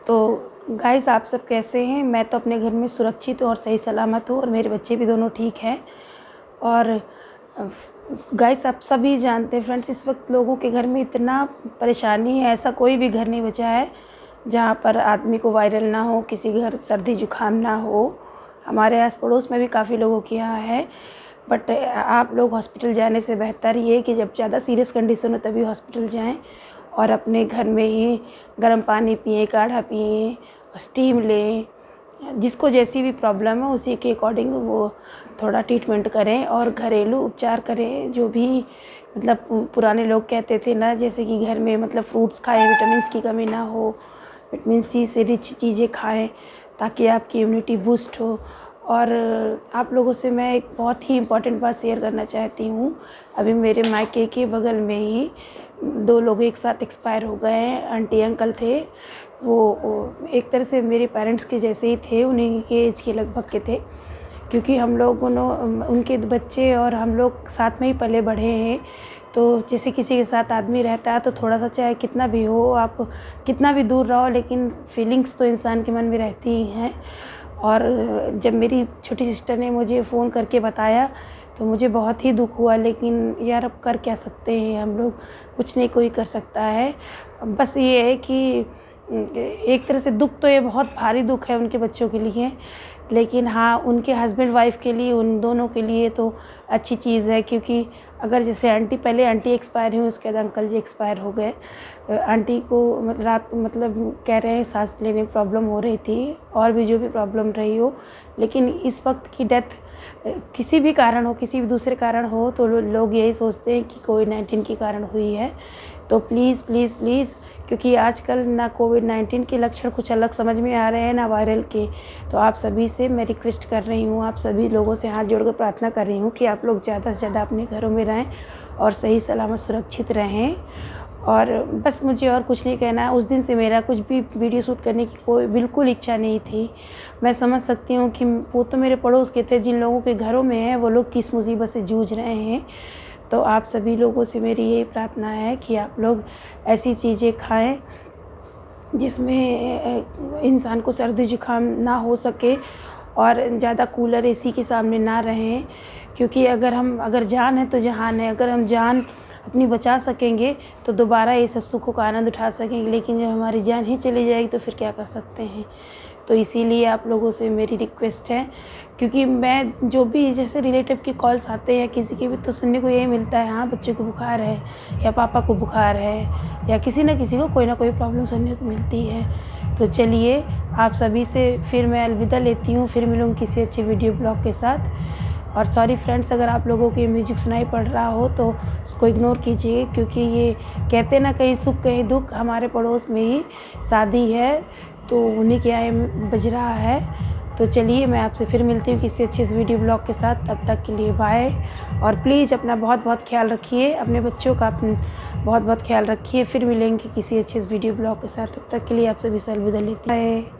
तो गाइस, आप सब कैसे हैं? मैं तो अपने घर में सुरक्षित और सही सलामत हूँ और मेरे बच्चे भी दोनों ठीक हैं। और गाइस, आप सभी जानते हैं फ्रेंड्स, इस वक्त लोगों के घर में इतना परेशानी है, ऐसा कोई भी घर नहीं बचा है जहाँ पर आदमी को वायरल ना हो, किसी घर सर्दी जुकाम ना हो। हमारे आस पड़ोस में भी काफ़ी लोगों के यहाँ है। बट आप लोग हॉस्पिटल जाने से बेहतर ये कि जब ज़्यादा सीरियस कंडीशन हो तभी हॉस्पिटल जाएं और अपने घर में ही गर्म पानी पिएं, काढ़ा पिएं, स्टीम लें। जिसको जैसी भी प्रॉब्लम है उसी के अकॉर्डिंग वो थोड़ा ट्रीटमेंट करें और घरेलू उपचार करें। जो भी मतलब पुराने लोग कहते थे ना, जैसे कि घर में मतलब फ्रूट्स खाएं, विटामिन की कमी ना हो, विटामिन सी से रिच चीज़ें खाएं ताकि आपकी इम्यूनिटी बूस्ट हो। और आप लोगों से मैं एक बहुत ही इम्पॉर्टेंट बात शेयर करना चाहती हूँ। अभी मेरे मायके के बगल में ही 2 लोग एक साथ एक्सपायर हो गए हैं। आंटी अंकल थे, वो एक तरह से मेरे पेरेंट्स के जैसे ही थे, उन्हीं के एज के लगभग के थे, क्योंकि हम लोग उनके बच्चे और हम लोग साथ में ही पले बढ़े हैं। तो जैसे किसी के साथ आदमी रहता है तो थोड़ा सा, चाहे कितना भी हो, आप कितना भी दूर रहो, लेकिन फीलिंग्स तो इंसान के मन में रहती ही हैं। और जब मेरी छोटी सिस्टर ने मुझे फ़ोन करके बताया तो मुझे बहुत ही दुख हुआ। लेकिन यार, अब कर क्या सकते हैं हम लोग, कुछ नहीं कोई कर सकता है। बस ये है कि एक तरह से दुख तो ये बहुत भारी दुख है उनके बच्चों के लिए, लेकिन हाँ, उनके हस्बैंड वाइफ के लिए, उन दोनों के लिए तो अच्छी चीज़ है। क्योंकि अगर जैसे पहले आंटी एक्सपायर हुई, उसके बाद अंकल जी एक्सपायर हो गए। आंटी को रात मतलब कह रहे हैं सांस लेने में प्रॉब्लम हो रही थी, और भी जो भी प्रॉब्लम रही हो, लेकिन इस वक्त की डेथ किसी भी कारण हो, किसी भी दूसरे कारण हो, तो लोग यही सोचते हैं कि कोविड-19 के कारण हुई है। तो प्लीज़ प्लीज़ प्लीज़, क्योंकि आजकल ना कोविड-19 के लक्षण कुछ अलग समझ में आ रहे हैं, ना वायरल के। तो आप सभी से मैं रिक्वेस्ट कर रही हूँ, आप सभी लोगों से हाथ जोड़कर प्रार्थना कर रही हूँ कि आप लोग ज़्यादा से ज़्यादा अपने घरों में रहें और सही सलामत सुरक्षित रहें। और बस मुझे और कुछ नहीं कहना है। उस दिन से मेरा कुछ भी वीडियो शूट करने की कोई बिल्कुल इच्छा नहीं थी। मैं समझ सकती हूँ कि वो तो मेरे पड़ोस के थे, जिन लोगों के घरों में है वो लोग किस मुसीबत से जूझ रहे हैं। तो आप सभी लोगों से मेरी यही प्रार्थना है कि आप लोग ऐसी चीज़ें खाएं जिसमें इंसान को सर्दी जुकाम ना हो सके, और ज़्यादा कूलर एसी के सामने ना रहें। क्योंकि अगर जान है तो जहान है। अगर हम जान अपनी बचा सकेंगे तो दोबारा ये सब सुखों का आनंद उठा सकेंगे, लेकिन जब हमारी जान ही चली जाएगी तो फिर क्या कर सकते हैं। तो इसीलिए आप लोगों से मेरी रिक्वेस्ट है, क्योंकि मैं जो भी जैसे रिलेटिव के कॉल्स आते हैं या किसी के भी, तो सुनने को यही मिलता है, हाँ बच्चे को बुखार है या पापा को बुखार है, या किसी न किसी को कोई ना कोई प्रॉब्लम सुनने को मिलती है। तो चलिए, आप सभी से फिर मैं अलविदा लेती हूँ। फिर मिलूँगी किसी अच्छे वीडियो ब्लॉग के साथ। और सॉरी फ्रेंड्स, अगर आप लोगों को ये म्यूजिक सुनाई पड़ रहा हो तो उसको इग्नोर कीजिए, क्योंकि ये कहते ना, कहीं सुख कहीं दुख। हमारे पड़ोस में ही शादी है तो उन्हीं के यहाँ बज रहा है। तो चलिए, मैं आपसे फिर मिलती हूँ किसी अच्छे से वीडियो ब्लॉग के साथ। तब तक के लिए बाय। और प्लीज़ अपना बहुत बहुत ख्याल रखिए, अपने बच्चों का बहुत बहुत ख्याल रखिए। फिर मिलेंगे किसी अच्छे से वीडियो ब्लॉग के साथ। तब तक के लिए आप सभी से अलविदा लेती हूँ। बाय।